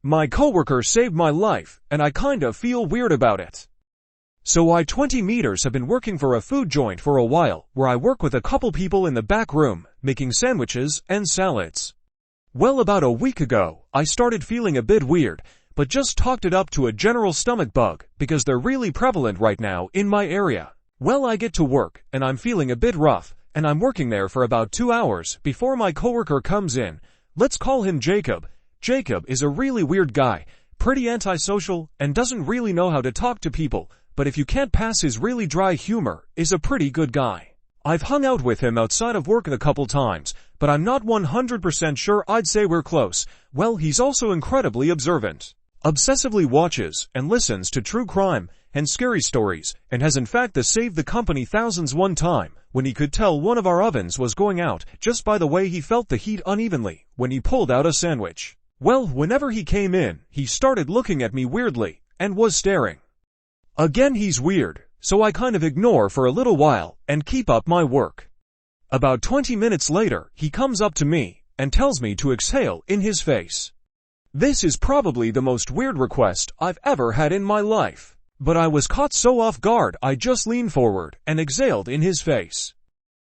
My coworker saved my life, and I kinda feel weird about it. So I 20 meters have been working for a food joint for a while, where I work with a couple people in the back room, making sandwiches and salads. Well, about a week ago, I started feeling a bit weird, but just talked it up to a general stomach bug, because they're really prevalent right now in my area. Well, I get to work, and I'm feeling a bit rough, and I'm working there for about 2 hours before my coworker comes in. Let's call him Jacob. Jacob is a really weird guy, pretty antisocial, and doesn't really know how to talk to people, but if you can't pass his really dry humor, is a pretty good guy. I've hung out with him outside of work a couple times, but I'm not 100% sure I'd say we're close. Well, he's also incredibly observant. Obsessively watches and listens to true crime and scary stories, and has in fact saved the company thousands one time when he could tell one of our ovens was going out just by the way he felt the heat unevenly when he pulled out a sandwich. Well, whenever he came in, he started looking at me weirdly and was staring. Again, he's weird, so I kind of ignore for a little while and keep up my work. About 20 minutes later, he comes up to me and tells me to exhale in his face. This is probably the most weird request I've ever had in my life, but I was caught so off guard I just leaned forward and exhaled in his face.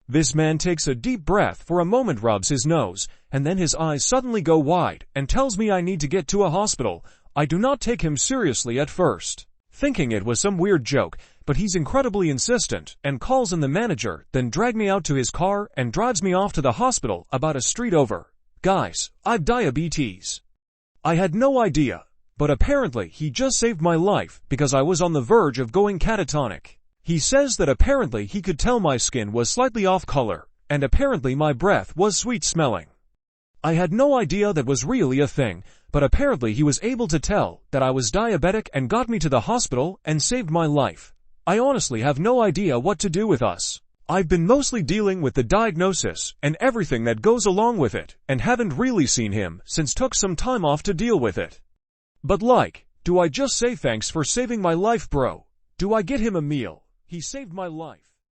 This man takes a deep breath for a moment, rubs his nose, and then his eyes suddenly go wide and tells me I need to get to a hospital. I do not take him seriously at first, thinking it was some weird joke, but he's incredibly insistent and calls in the manager, then drags me out to his car and drives me off to the hospital about a street over. Guys, I've diabetes. I had no idea, but apparently he just saved my life because I was on the verge of going catatonic. He says that apparently he could tell my skin was slightly off color, and apparently my breath was sweet smelling. I had no idea that was really a thing, but apparently he was able to tell that I was diabetic and got me to the hospital and saved my life. I honestly have no idea what to do with us. I've been mostly dealing with the diagnosis and everything that goes along with it, and haven't really seen him since took some time off to deal with it. But do I just say thanks for saving my life, bro? Do I get him a meal? He saved my life.